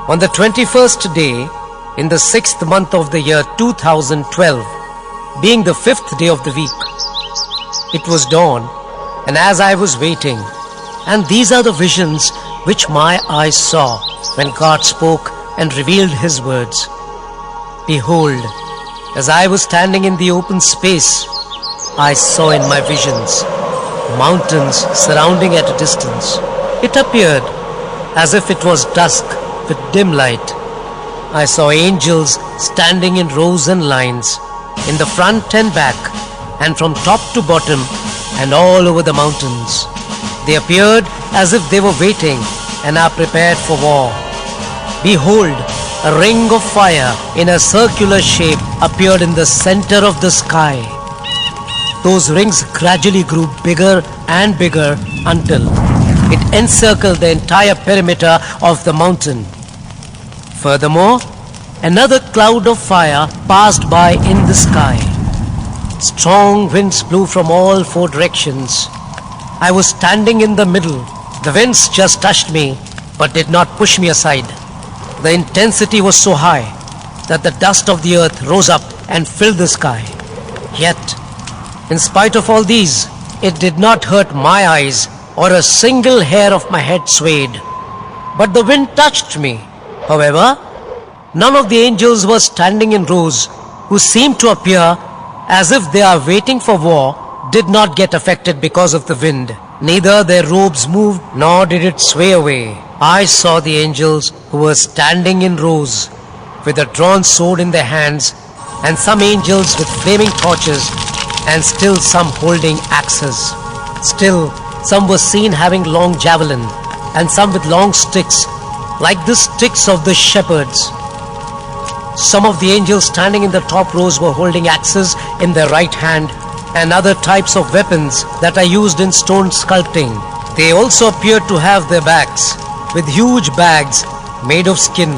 On the 21st day, in the 6th month of the year 2012, being the 5th day of the week, it was dawn, and as I was waiting, and these are the visions which my eyes saw when God spoke and revealed His words. Behold, as I was standing in the open space, I saw in my visions mountains surrounding at a distance. It appeared as if it was dusk with dim light. I saw angels standing in rows and lines, in the front and back, and from top to bottom, and all over the mountains. They appeared as if they were waiting and are prepared for war. Behold, a ring of fire in a circular shape appeared in the center of the sky. Those rings gradually grew bigger and bigger until it encircled the entire perimeter of the mountain. Furthermore, another cloud of fire passed by in the sky. Strong winds blew from all four directions. I was standing in the middle. The winds just touched me, but did not push me aside. The intensity was so high that the dust of the earth rose up and filled the sky. Yet, in spite of all these, it did not hurt my eyes, or a single hair of my head swayed. But the wind touched me. However, none of the angels were standing in rows who seemed to appear as if they are waiting for war did not get affected because of the wind. Neither their robes moved, nor did it sway away. I saw the angels who were standing in rows with a drawn sword in their hands, and some angels with flaming torches, and still some holding axes. Still, some were seen having long javelin, and some with long sticks, like the sticks of the shepherds. Some of the angels standing in the top rows were holding axes in their right hand, and other types of weapons that are used in stone sculpting. They also appeared to have their backs with huge bags made of skin.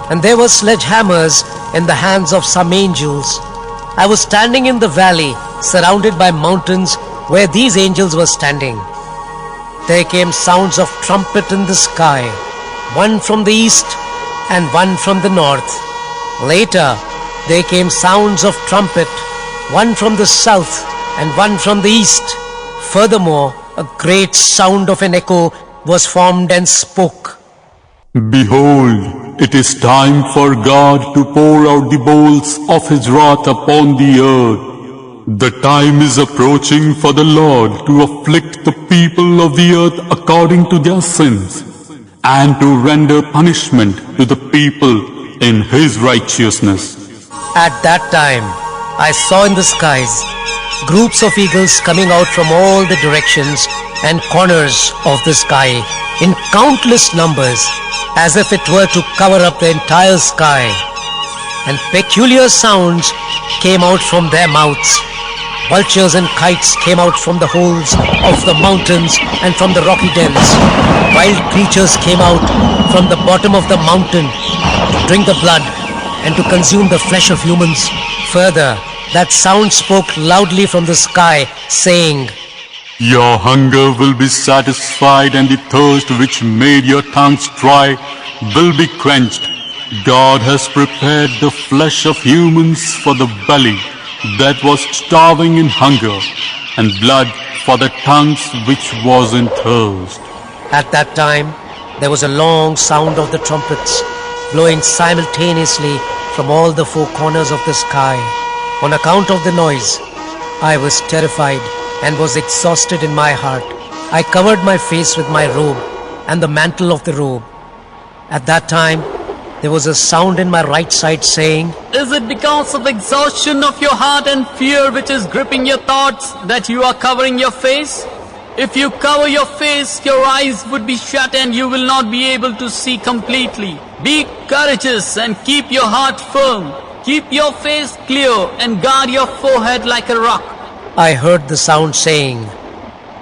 And there were sledgehammers in the hands of some angels. I was standing in the valley surrounded by mountains where these angels were standing. There came sounds of trumpet in the sky, one from the east and one from the north. Later, there came sounds of trumpet, one from the south and one from the east. Furthermore, a great sound of an echo was formed and spoke. Behold, it is time for God to pour out the bowls of His wrath upon the earth. The time is approaching for the Lord to afflict the people of the earth according to their sins, and to render punishment to the people in His righteousness. At that time, I saw in the skies groups of eagles coming out from all the directions and corners of the sky in countless numbers, as if it were to cover up the entire sky. And peculiar sounds came out from their mouths. Vultures and kites came out from the holes of the mountains and from the rocky dens. Wild creatures came out from the bottom of the mountain to drink the blood and to consume the flesh of humans. Further, that sound spoke loudly from the sky, saying, Your hunger will be satisfied, and the thirst which made your tongues dry will be quenched. God has prepared the flesh of humans for the belly that was starving in hunger, and blood for the tongues which was in thirst. At that time, there was a long sound of the trumpets, blowing simultaneously from all the four corners of the sky. On account of the noise, I was terrified and was exhausted in my heart. I covered my face with my robe and the mantle of the robe. At that time, there was a sound in my right side saying, Is it because of exhaustion of your heart and fear which is gripping your thoughts that you are covering your face? If you cover your face, your eyes would be shut and you will not be able to see completely. Be courageous and keep your heart firm. Keep your face clear and guard your forehead like a rock. I heard the sound saying,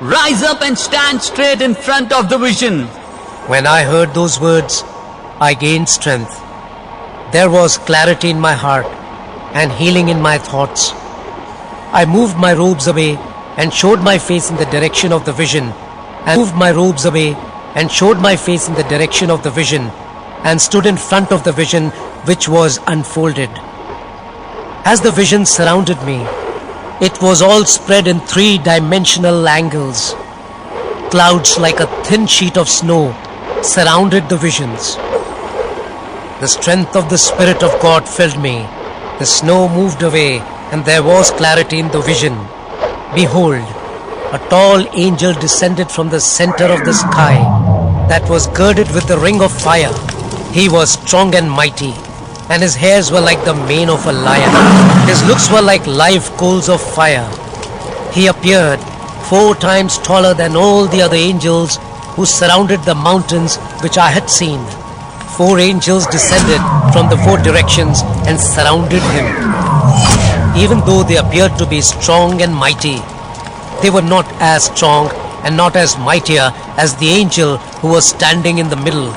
Rise up and stand straight in front of the vision. When I heard those words, I gained strength. There was clarity in my heart and healing in my thoughts. I moved my robes away and showed my face in the direction of the vision, and and stood in front of the vision which was unfolded. As the vision surrounded me, it was all spread in three-dimensional angles. Clouds like a thin sheet of snow surrounded the visions. The strength of the Spirit of God filled me. The snow moved away, and there was clarity in the vision. Behold, a tall angel descended from the center of the sky that was girded with the ring of fire. He was strong and mighty, and his hairs were like the mane of a lion. His looks were like live coals of fire. He appeared 4 times taller than all the other angels who surrounded the mountains which I had seen. 4 angels descended from the 4 directions and surrounded him. Even though they appeared to be strong and mighty, they were not as strong and not as mightier as the angel who was standing in the middle.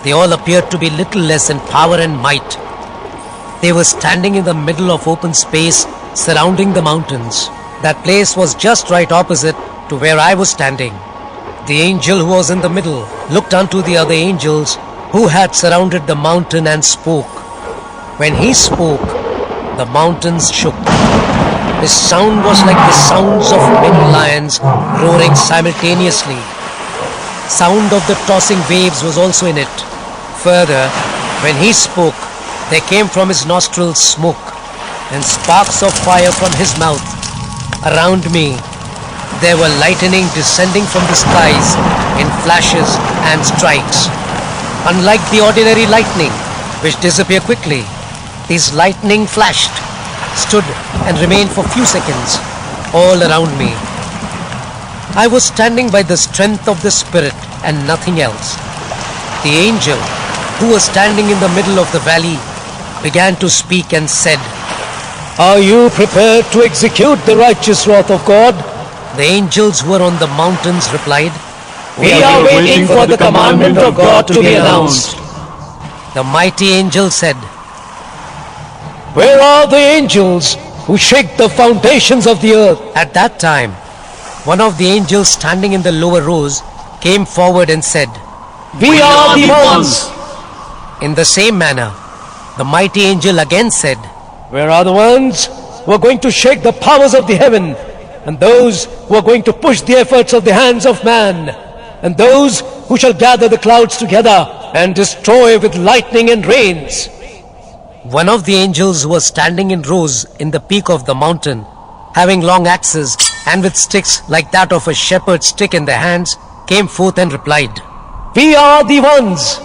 They all appeared to be little less in power and might. They were standing in the middle of open space surrounding the mountains. That place was just right opposite to where I was standing. The angel who was in the middle looked unto the other angels who had surrounded the mountain and spoke. When he spoke, the mountains shook. His sound was like the sounds of many lions roaring simultaneously. Sound of the tossing waves was also in it. Further, when he spoke, there came from his nostrils smoke and sparks of fire from his mouth. Around me, there were lightning descending from the skies in flashes and strikes. Unlike the ordinary lightning, which disappear quickly, these lightning flashed, stood and remained for few seconds all around me. I was standing by the strength of the Spirit and nothing else. The angel who was standing in the middle of the valley began to speak and said, "Are you prepared to execute the righteous wrath of God?" The angels who were on the mountains replied, "We are waiting for the commandment of God to be announced." The mighty angel said, "Where are the angels who shake the foundations of the earth?" At that time, one of the angels standing in the lower rows came forward and said, "We are the ones." In the same manner, the mighty angel again said, "Where are the ones who are going to shake the powers of the heaven, and those who are going to push the efforts of the hands of man, and those who shall gather the clouds together and destroy with lightning and rains?" One of the angels who was standing in rows in the peak of the mountain, having long axes and with sticks like that of a shepherd's stick in their hands, came forth and replied, "We are the ones."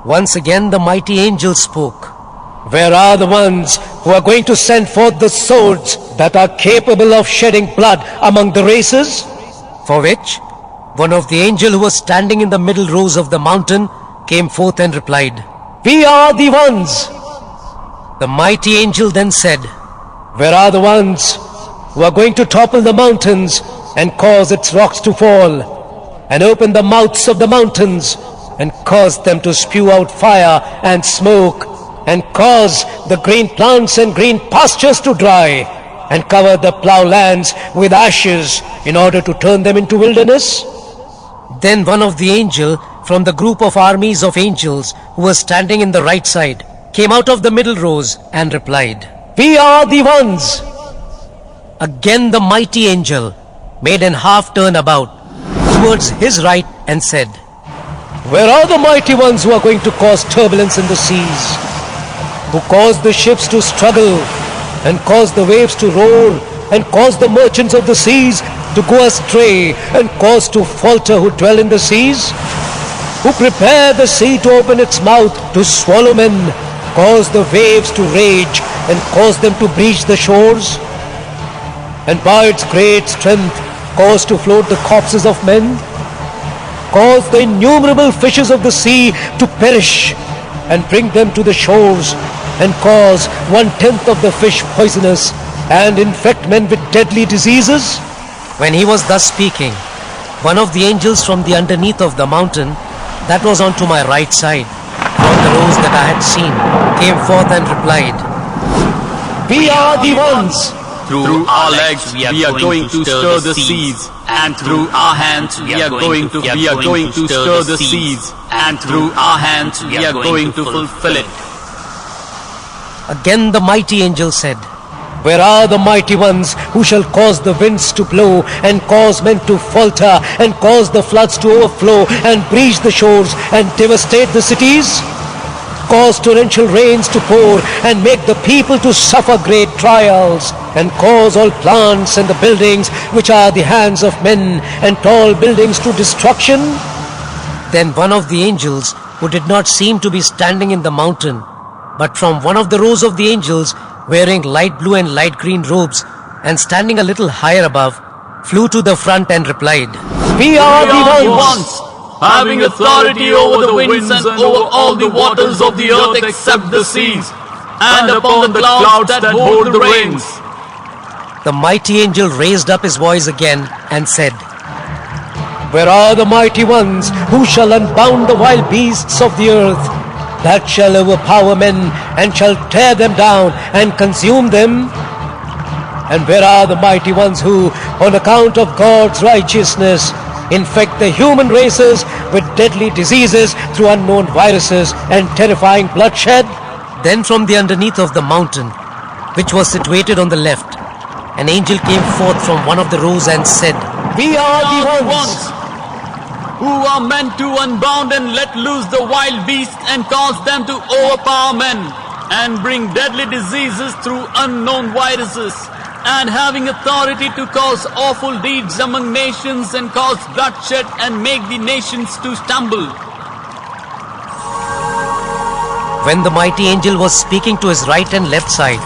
Once again the mighty angel spoke, "Where are the ones who are going to send forth the swords that are capable of shedding blood among the races?" For which, one of the angels who was standing in the middle rows of the mountain came forth and replied, "We are the ones." The mighty angel then said, "Where are the ones who are going to topple the mountains and cause its rocks to fall, and open the mouths of the mountains, and cause them to spew out fire and smoke, and cause the green plants and green pastures to dry, and cover the plowlands with ashes in order to turn them into wilderness?" Then one of the angels from the group of armies of angels who was standing in the right side came out of the middle rows and replied, "We are the ones." Again the mighty angel made an half turn about towards his right and said, "Where are the mighty ones who are going to cause turbulence in the seas, who cause the ships to struggle, and cause the waves to roar, and cause the merchants of the seas to go astray, and cause to falter who dwell in the seas? Who prepare the sea to open its mouth to swallow men, cause the waves to rage, and cause them to breach the shores? And by its great strength cause to float the corpses of men? Cause the innumerable fishes of the sea to perish, and bring them to the shores, and cause 1/10 of the fish poisonous, and infect men with deadly diseases?" When he was thus speaking, one of the angels from the underneath of the mountain that was on to my right side, from the rows that I had seen, came forth and replied, "We are the ones." Through our legs we are going to stir the seas, and through our hands we are going to stir the seas, and through our hands we are going to fulfill it. Again the mighty angel said, "Where are the mighty ones who shall cause the winds to blow, and cause men to falter, and cause the floods to overflow, and breach the shores, and devastate the cities? Cause torrential rains to pour, and make the people to suffer great trials, and cause all plants and the buildings which are the hands of men, and tall buildings to destruction?" Then one of the angels, who did not seem to be standing in the mountain, but from one of the rows of the angels, wearing light blue and light green robes, and standing a little higher above, flew to the front and replied, "We are the ones, having authority over the winds and over all the waters of the earth except the seas, and upon the clouds that hold the rains." The mighty angel raised up his voice again and said, "Where are the mighty ones who shall unbound the wild beasts of the earth, that shall overpower men, and shall tear them down and consume them? And where are the mighty ones who, on account of God's righteousness, infect the human races with deadly diseases through unknown viruses and terrifying bloodshed?" Then from the underneath of the mountain, which was situated on the left, an angel came forth from one of the rows and said, "We are the ones who are meant to unbound and let loose the wild beasts and cause them to overpower men and bring deadly diseases through unknown viruses, and having authority to cause awful deeds among nations and cause bloodshed and make the nations to stumble." When the mighty angel was speaking to his right and left side,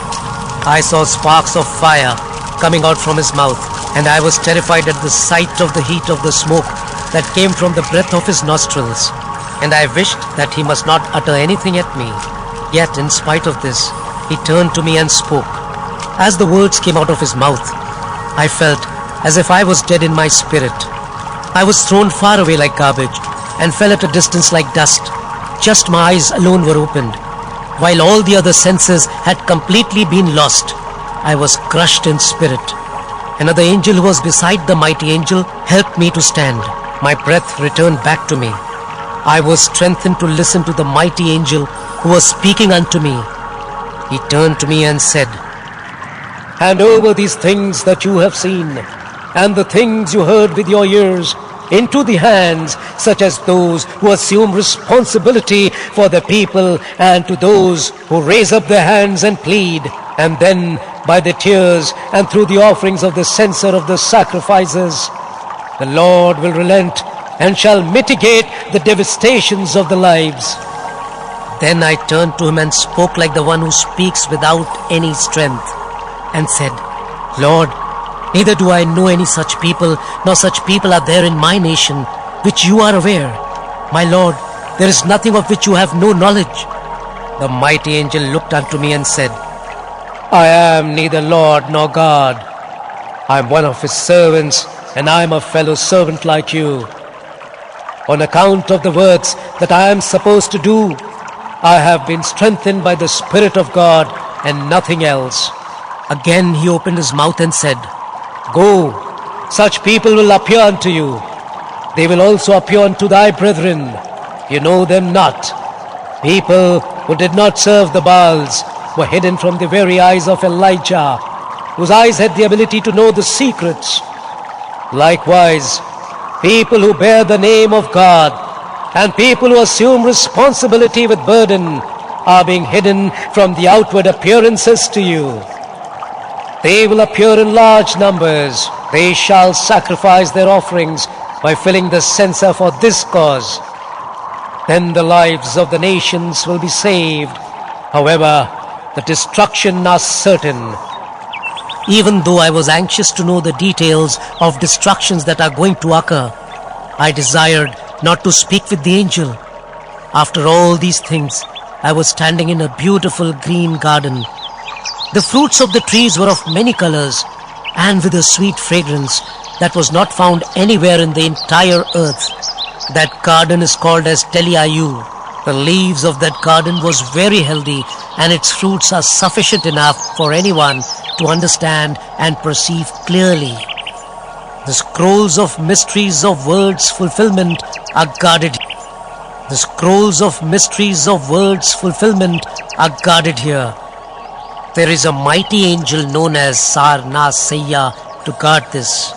I saw sparks of fire coming out from his mouth, and I was terrified at the sight of the heat of the smoke that came from the breath of his nostrils, and I wished that he must not utter anything at me. Yet in spite of this, he turned to me and spoke. As the words came out of his mouth, I felt as if I was dead in my spirit. I was thrown far away like garbage, and fell at a distance like dust. Just my eyes alone were opened, while all the other senses had completely been lost. I was crushed in spirit. Another angel who was beside the mighty angel helped me to stand. My breath returned back to me. I was strengthened to listen to the mighty angel who was speaking unto me. He turned to me and said, "Hand over these things that you have seen, and the things you heard with your ears, into the hands such as those who assume responsibility for the people, and to those who raise up their hands and plead, and then by the tears and through the offerings of the censer of the sacrifices, the Lord will relent and shall mitigate the devastations of the lives." Then I turned to him and spoke like the one who speaks without any strength, and said, "Lord, neither do I know any such people, nor such people are there in my nation, which you are aware. My Lord, there is nothing of which you have no knowledge." The mighty angel looked unto me and said, "I am neither Lord nor God. I am one of his servants, and I am a fellow servant like you. On account of the works that I am supposed to do, I have been strengthened by the Spirit of God and nothing else." Again he opened his mouth and said, "Go, such people will appear unto you. They will also appear unto thy brethren. You know them not. People who did not serve the Baals were hidden from the very eyes of Elijah, whose eyes had the ability to know the secrets. Likewise, people who bear the name of God and people who assume responsibility with burden are being hidden from the outward appearances to you. They will appear in large numbers. They shall sacrifice their offerings by filling the censer for this cause. Then the lives of the nations will be saved. However, the destruction is certain." Even though I was anxious to know the details of destructions that are going to occur, I desired not to speak with the angel. After all these things, I was standing in a beautiful green garden. The fruits of the trees were of many colors and with a sweet fragrance that was not found anywhere in the entire earth. That garden is called as Teliayu. The leaves of that garden was very healthy, and its fruits are sufficient enough for anyone to understand and perceive clearly. The scrolls of mysteries of words fulfillment are guarded. The scrolls of mysteries of words fulfillment are guarded here. There is a mighty angel known as Sarnasaya to guard this.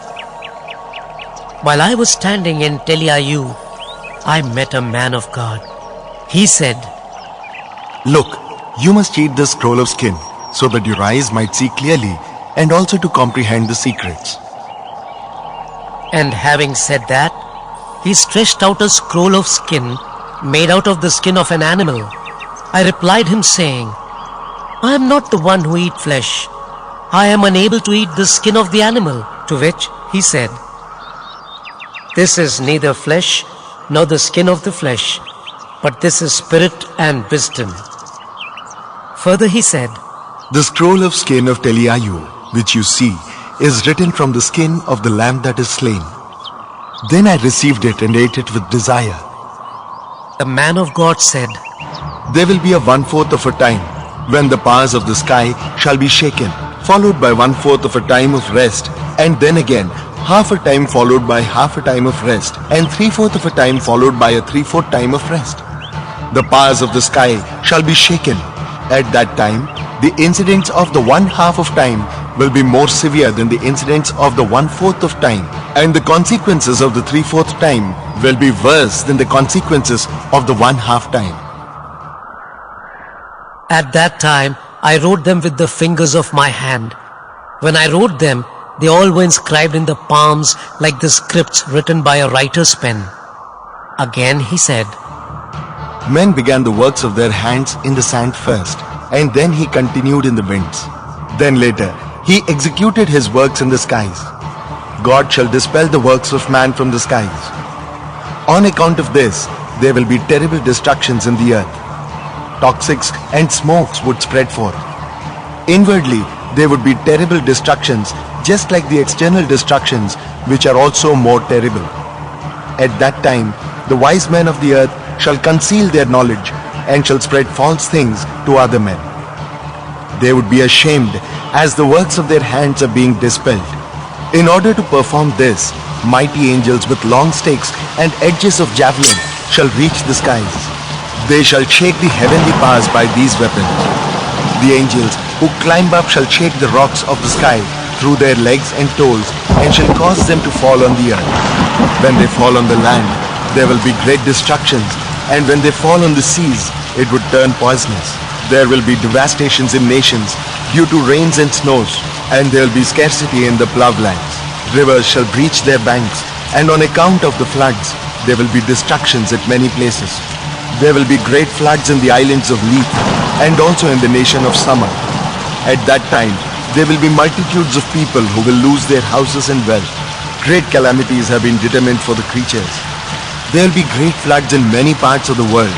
While I was standing in Teliayu, I met a man of God. He said, "Look, you must eat the scroll of skin, so that your eyes might see clearly and also to comprehend the secrets." And having said that, he stretched out a scroll of skin made out of the skin of an animal. I replied him saying, "I am not the one who eat flesh. I am unable to eat the skin of the animal." To which he said, "This is neither flesh nor the skin of the flesh, but this is spirit and wisdom." Further he said, "The scroll of skin of Teliayu, which you see, is written from the skin of the lamb that is slain." Then I received it and ate it with desire. The man of God said, There will be a 1/4 of a time when the powers of the sky shall be shaken, followed by 1/4 of a time of rest, and then again half a time followed by half a time of rest, and 3/4 of a time followed by a 3/4 time of rest. The powers of the sky shall be shaken. At that time, the incidents of the 1/2 of time will be more severe than the incidents of the 1/4 of time, and the consequences of the 3/4 time will be worse than the consequences of the 1/2 time. At that time, I wrote them with the fingers of my hand. When I wrote them, they all were inscribed in the palms like the scripts written by a writer's pen. Again he said, Men began the works of their hands in the sand first, and then he continued in the winds. Then later, he executed his works in the skies. God shall dispel the works of man from the skies. On account of this, there will be terrible destructions in the earth. Toxics and smokes would spread forth. Inwardly, there would be terrible destructions, just like the external destructions, which are also more terrible. At that time, the wise men of the earth shall conceal their knowledge and shall spread false things to other men. They would be ashamed as the works of their hands are being dispelled. In order to perform this, mighty angels with long stakes and edges of javelin shall reach the skies. They shall shake the heavenly powers by these weapons. The angels who climb up shall shake the rocks of the sky through their legs and toes and shall cause them to fall on the earth. When they fall on the land, there will be great destructions, and when they fall on the seas, it would turn poisonous. There will be devastations in nations due to rains and snows, and there will be scarcity in the ploughed lands. Rivers shall breach their banks, and on account of the floods, there will be destructions at many places. There will be great floods in the islands of Leith, and also in the nation of Summer. At that time, there will be multitudes of people who will lose their houses and wealth. Great calamities have been determined for the creatures. There will be great floods in many parts of the world.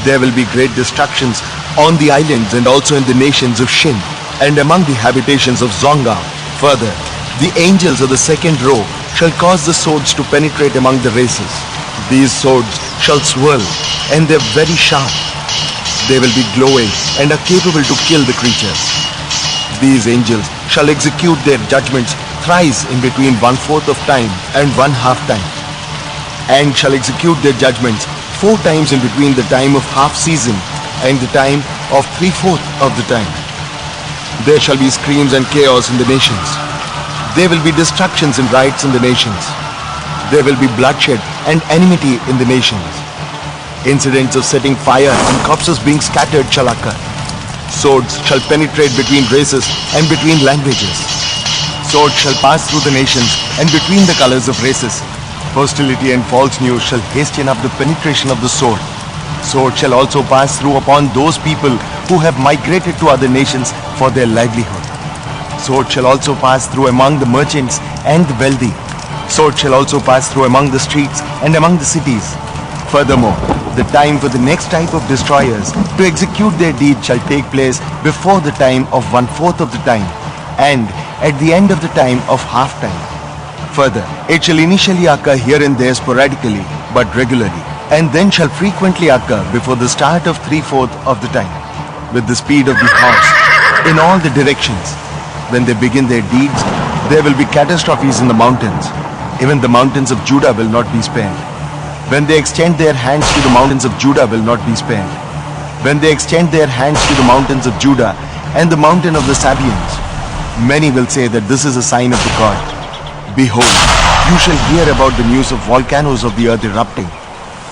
There will be great destructions on the islands and also in the nations of Shin and among the habitations of Zonga. Further, the angels of the second row shall cause the swords to penetrate among the races. These swords shall swirl, and they are very sharp. They will be glowing and are capable to kill the creatures. These angels shall execute their judgments thrice in between 1/4 of time and 1/2 time, and shall execute their judgments 4 times in between the time of half season and the time of 3/4 of the time. There shall be screams and chaos in the nations. There will be destructions and riots in the nations. There will be bloodshed and enmity in the nations. Incidents of setting fire and corpses being scattered shall occur. Swords shall penetrate between races and between languages. Swords shall pass through the nations and between the colors of races. Hostility and false news shall hasten up the penetration of the sword. Sword shall also pass through upon those people who have migrated to other nations for their livelihood. Sword shall also pass through among the merchants and the wealthy. Sword shall also pass through among the streets and among the cities. Furthermore, the time for the next type of destroyers to execute their deed shall take place before the time of 1/4 of the time, and at the end of the time of half time. Further, it shall initially occur here and there sporadically, but regularly, and then shall frequently occur before the start of 3/4 of the time, with the speed of the horse, in all the directions, When they begin their deeds, there will be catastrophes in the mountains. Even the mountains of Judah will not be spared. When they extend their hands to the mountains of Judah will not be spared. When they extend their hands to the mountains of Judah and the mountain of the Sabaeans, many will say that this is a sign of the God. Behold, you shall hear about the news of volcanoes of the earth erupting,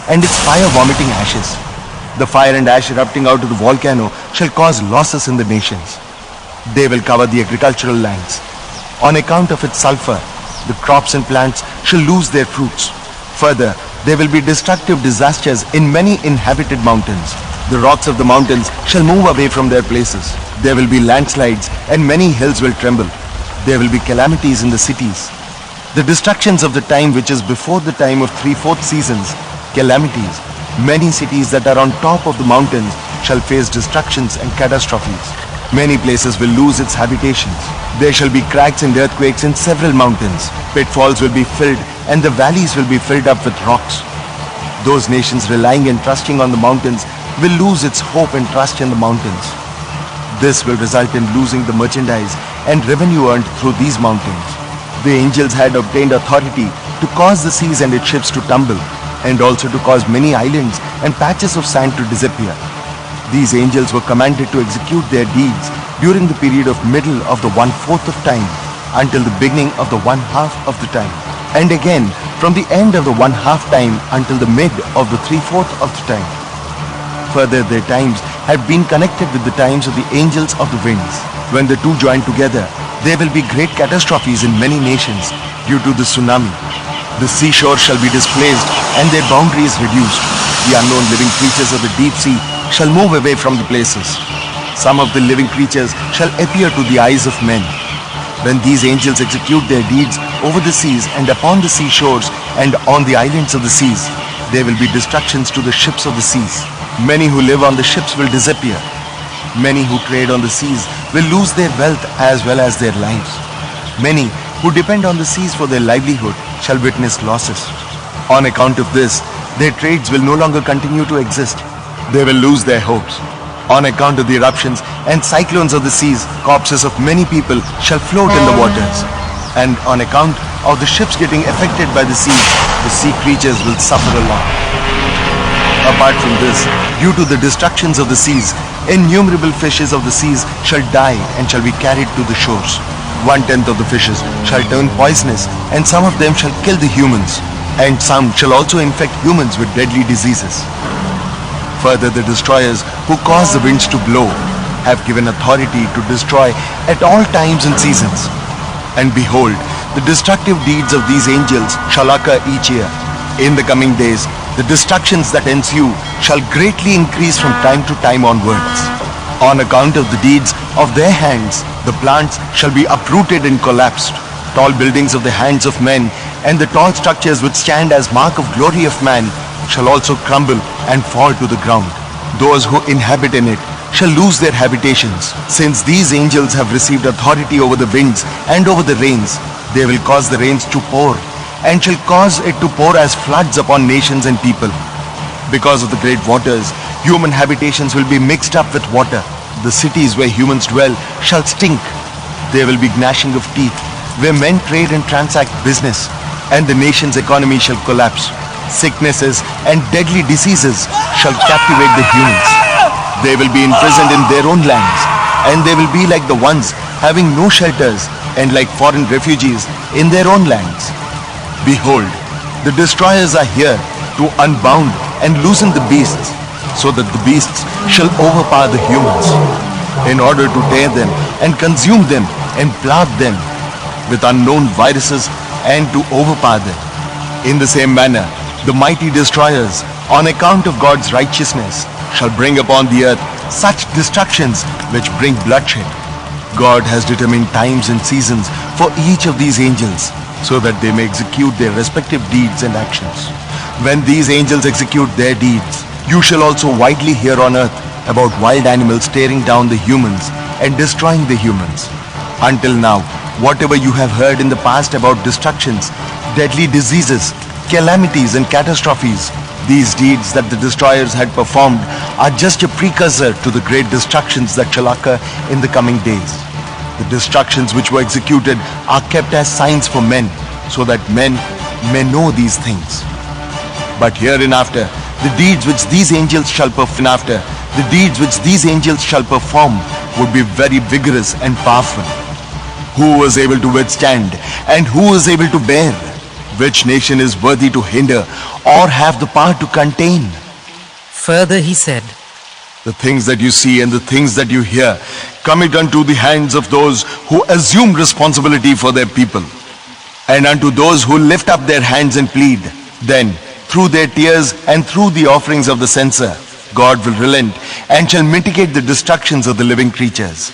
and its fire vomiting ashes. The fire and ash erupting out of the volcano shall cause losses in the nations. They will cover the agricultural lands. On account of its sulfur, the crops and plants shall lose their fruits. Further, there will be destructive disasters in many inhabited mountains. The rocks of the mountains shall move away from their places. There will be landslides and many hills will tremble. There will be calamities in the cities. The destructions of the time which is before the time of 3/4 seasons, calamities. Many cities that are on top of the mountains shall face destructions and catastrophes. Many places will lose its habitations. There shall be cracks and earthquakes in several mountains. Pitfalls will be filled and the valleys will be filled up with rocks. Those nations relying and trusting on the mountains will lose its hope and trust in the mountains. This will result in losing the merchandise and revenue earned through these mountains. The angels had obtained authority to cause the seas and its ships to tumble, and also to cause many islands and patches of sand to disappear. These angels were commanded to execute their deeds during the period of middle of the 1/4 of time until the beginning of the 1/2 of the time, and again from the end of the 1/2 time until the mid of the 3/4 of the time. Further, their times had been connected with the times of the angels of the winds. When the two join together, there will be great catastrophes in many nations due to the tsunami. The seashore shall be displaced and their boundaries reduced. The unknown living creatures of the deep sea shall move away from the places. Some of the living creatures shall appear to the eyes of men. When these angels execute their deeds over the seas and upon the seashores and on the islands of the seas, there will be destructions to the ships of the seas. Many who live on the ships will disappear. Many who trade on the seas will lose their wealth as well as their lives. Many who depend on the seas for their livelihood shall witness losses. On account of this, their trades will no longer continue to exist. They will lose their hopes. On account of the eruptions and cyclones of the seas, corpses of many people shall float in the waters. And on account of the ships getting affected by the seas, the sea creatures will suffer a lot. Apart from this, due to the destructions of the seas, innumerable fishes of the seas shall die and shall be carried to the shores. 1/10 of the fishes shall turn poisonous, and some of them shall kill the humans, and some shall also infect humans with deadly diseases. Further, the destroyers who cause the winds to blow have given authority to destroy at all times and seasons. And behold, the destructive deeds of these angels shall occur each year. In the coming days, the destructions that ensue shall greatly increase from time to time onwards. On account of the deeds of their hands, the plants shall be uprooted and collapsed. Tall buildings of the hands of men and the tall structures which stand as mark of glory of man shall also crumble and fall to the ground. Those who inhabit in it shall lose their habitations. Since these angels have received authority over the winds and over the rains, they will cause the rains to pour and shall cause it to pour as floods upon nations and people. Because of the great waters, human habitations will be mixed up with water. The cities where humans dwell shall stink. There will be gnashing of teeth, where men trade and transact business, and the nation's economy shall collapse. Sicknesses and deadly diseases shall captivate the humans. They will be imprisoned in their own lands, and they will be like the ones having no shelters and like foreign refugees in their own lands. Behold, the destroyers are here to unbound and loosen the beasts, so that the beasts shall overpower the humans, in order to tear them and consume them and plague them with unknown viruses and to overpower them. In the same manner, the mighty destroyers, on account of God's righteousness, shall bring upon the earth such destructions which bring bloodshed. God has determined times and seasons for each of these angels, so that they may execute their respective deeds and actions. When these angels execute their deeds, you shall also widely hear on earth about wild animals tearing down the humans and destroying the humans. Until now, whatever you have heard in the past about destructions, deadly diseases, calamities and catastrophes, these deeds that the destroyers had performed are just a precursor to the great destructions that shall occur in the coming days. The destructions which were executed are kept as signs for men, so that men may know these things. But hereinafter, the deeds which these angels shall perform would be very vigorous and powerful. Who is able to withstand, and who is able to bear? Which nation is worthy to hinder or have the power to contain? Further he said, The things that you see and the things that you hear commit unto the hands of those who assume responsibility for their people, and unto those who lift up their hands and plead. Then, through their tears and through the offerings of the censer, God will relent and shall mitigate the destructions of the living creatures.